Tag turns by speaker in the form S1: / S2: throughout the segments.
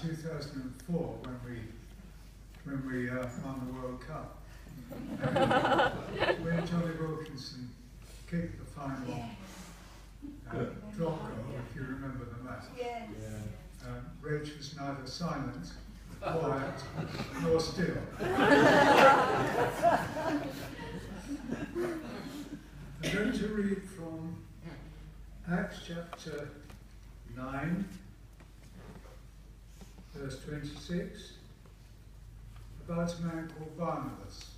S1: 2004 when we won the World Cup. When Johnny Wilkinson kicked the final drop goal, if you remember the match.
S2: Yes.
S1: Reg was neither silent, quiet, nor still. I'm going to read from Acts chapter 9, verse 26, about a man called Barnabas.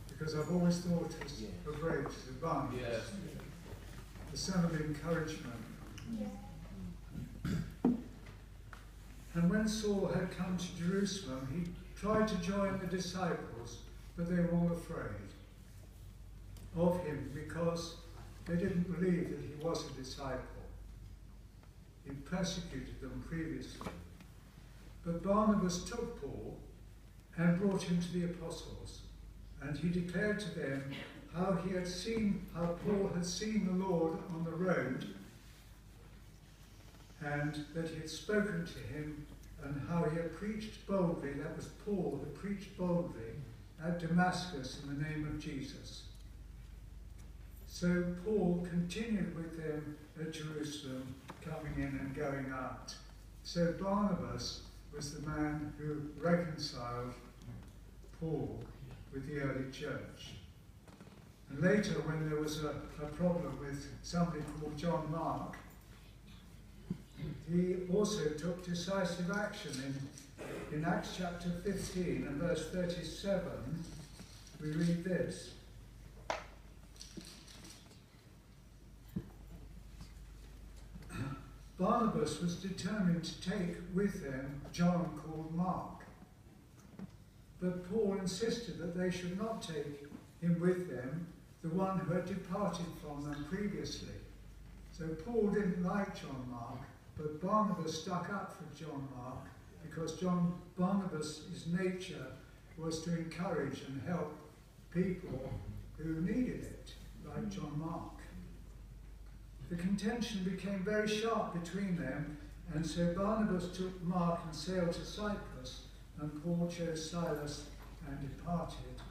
S1: Because I've always thought of Reg as Barnabas, the son of encouragement. And when Saul had come to Jerusalem, he tried to join the disciples, but they were all afraid of him because they didn't believe that he was a disciple. He persecuted them previously. But Barnabas took Paul and brought him to the apostles, and he declared to them how Paul had seen the Lord on the road, and that he had spoken to him, and how he had preached boldly, that was Paul who preached boldly at Damascus in the name of Jesus. So Paul continued with them at Jerusalem, coming in and going out. So Barnabas was the man who reconciled Paul with the early church. And later, when there was a problem with somebody called John Mark, he also took decisive action. In Acts chapter 15 and verse 37, we read this. Barnabas was determined to take with them John called Mark. But Paul insisted that they should not take him with them, the one who had departed from them previously. So Paul didn't like John Mark, but Barnabas stuck up for John Mark because Barnabas' nature was to encourage and help people who needed it, like John Mark. The contention became very sharp between them, and so Barnabas took Mark and sailed to Cyprus, and Paul chose Silas and departed,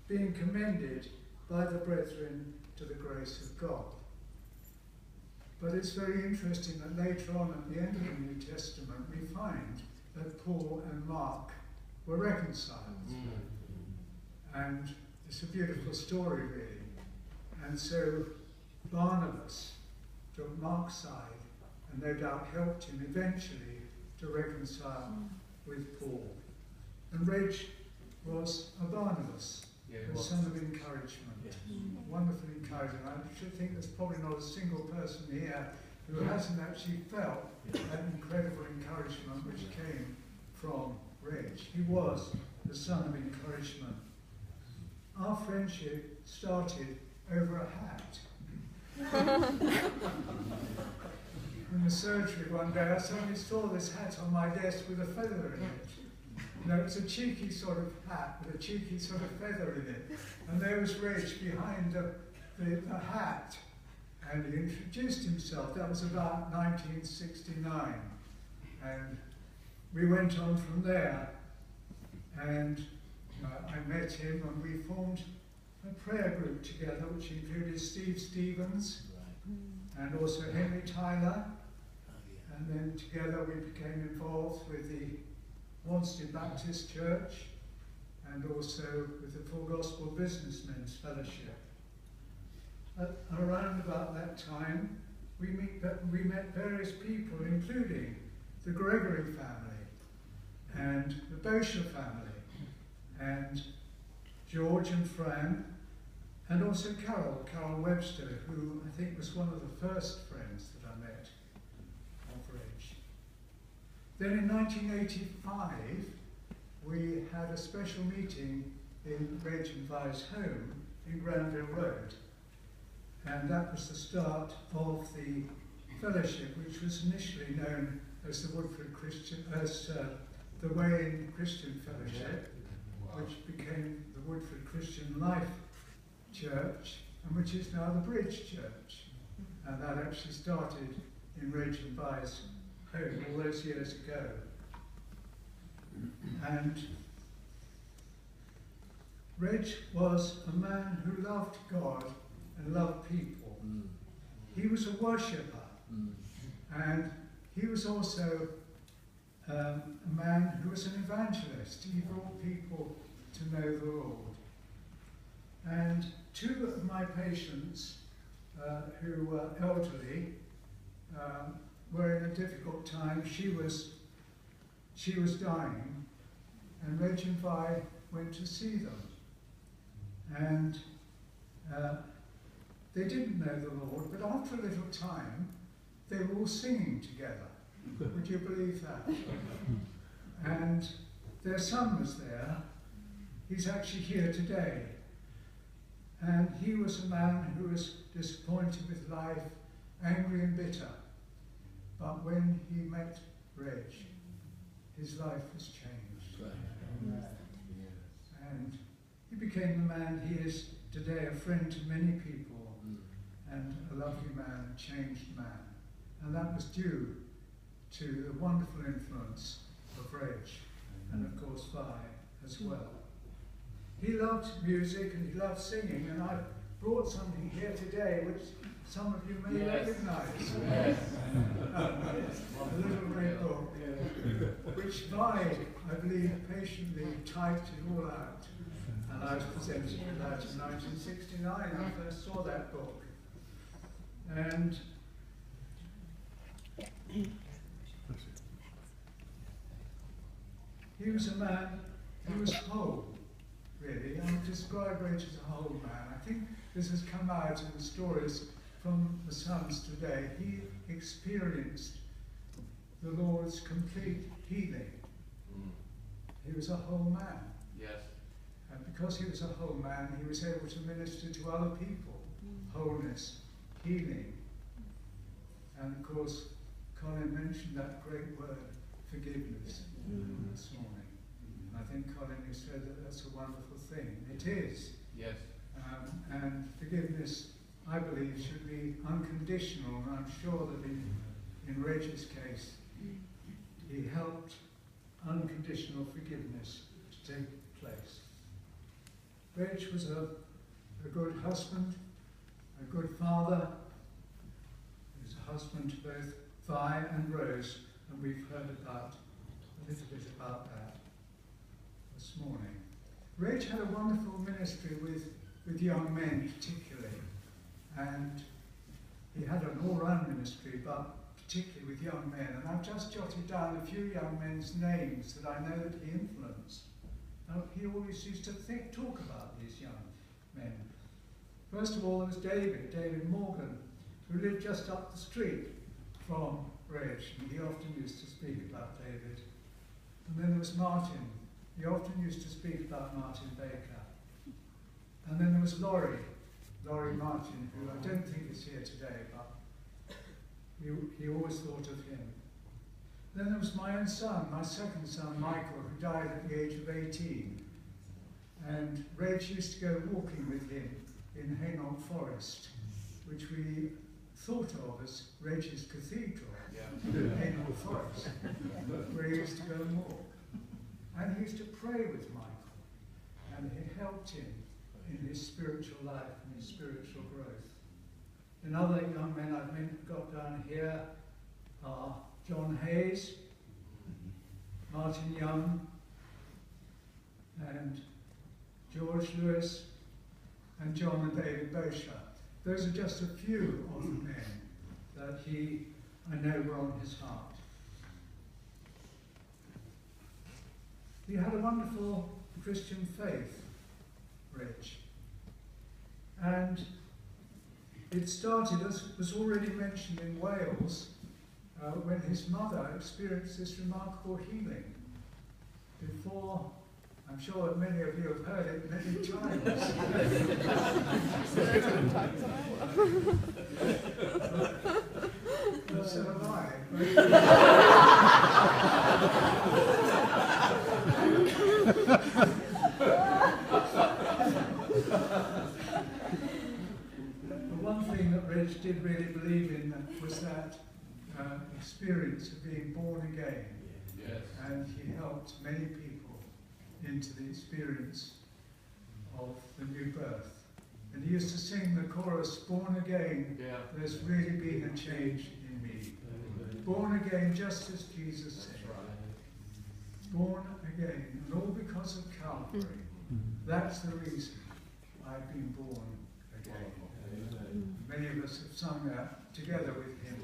S1: being commended by the brethren to the grace of God. But it's very interesting that later on at the end of the New Testament we find that Paul and Mark were reconciled. And it's a beautiful story really. And so Barnabas took Mark's side and no doubt helped him eventually to reconcile with Paul. And Reg was a Barnabas, a son of encouragement. Wonderful encouragement. I should think there's probably not a single person here who hasn't actually felt that incredible encouragement which came from Reg. He was the son of encouragement. Our friendship started over a hat. In the surgery one day, I suddenly saw this hat on my desk with a feather in it. You know, it was a cheeky sort of hat with a cheeky sort of feather in it. And there was Reg behind the hat. And he introduced himself. That was about 1969. And we went on from there. And I met him and we formed a prayer group together, which included Steve Stevens and also Henry Tyler. And then together we became involved with the Wanstead Baptist Church and also with the Full Gospel Businessmen's Fellowship. Around about that time, we met various people, including the Gregory family and the Bosher family and George and Fran, and also Carol Webster, who I think was one of the first friends that I met of Reg. Then in 1985, we had a special meeting in Reg and Vi's home in Granville Road. And that was the start of the fellowship, which was initially known as the Woodford Christian, the Way In Christian Fellowship, which became the Woodford Christian Life Church, and which is now the Bridge Church. And that actually started in Reg and Vi's home all those years ago. And Reg was a man who loved God and loved people. He was a worshipper, and he was also a man who was an evangelist. He brought people to know the Lord. And two of my patients who were elderly were in a difficult time. She was dying, and Reg and I went to see them. And they didn't know the Lord, but after a little time, they were all singing together. Would you believe that? And their son was there. He's actually here today. And he was a man who was disappointed with life, angry and bitter. But when he met Reg, his life was changed. And he became the man he is today, a friend to many people, and a lovely man, a changed man. And that was due to the wonderful influence of Reg, and of course Vi as well. He loved music and he loved singing, and I brought something here today which some of you may recognise. A little red book, which Vi, I believe, patiently typed it all out. And I was presented with that in 1969. I first saw that book. And he was a man who was whole, really. I would describe Reg as a whole man. I think this has come out in the stories from the sons today. He experienced the Lord's complete healing. He was a whole man.
S2: Yes.
S1: And because he was a whole man, he was able to minister to other people. Wholeness, healing. And of course, Colin mentioned that great word, forgiveness, this morning. And I think, Colin, you said that that's a wonderful thing. It is.
S2: Yes.
S1: And forgiveness, I believe, should be unconditional. And I'm sure that in Reg's case, he helped unconditional forgiveness to take place. Reg was a good husband, a good father. He was a husband to both Vi and Rose, and we've heard about a little bit about that this morning. Reg had a wonderful ministry with young men particularly, and he had an all-round ministry, but particularly with young men. And I've just jotted down a few young men's names that I know that he influenced. Now, he always used to talk about these young men. First of all, there was David Morgan, who lived just up the street from Reg, and he often used to speak about David. And then there was Martin. He often used to speak about Martin Baker. And then there was Laurie Martin, who I don't think is here today, but he always thought of him. Then there was my own son, my second son, Michael, who died at the age of 18. And Reg used to go walking with him in Hainault Forest, which we thought of as Reg's Cathedral, Hainault Forest, where he used to go and walk. And he used to pray with Michael, and he helped him in his spiritual life and his spiritual growth. And other young men I've got down here are John Hayes, Martin Young, and George Lewis, and John and David Bosher. Those are just a few of the men that I know were on his heart. He had a wonderful Christian faith, Reg. And it started, as was already mentioned, in Wales, when his mother experienced this remarkable healing. Before, I'm sure that many of you have heard it many times. But so have I. The one thing that Reg did really believe in was that experience of being born again.
S2: Yes.
S1: And he helped many people into the experience of the new birth. And he used to sing the chorus, born again, there's really been a change in me. Born again, just as Jesus said. Born again, and all because of Calvary. That's the reason I've been born again. Many of us have sung that together with him.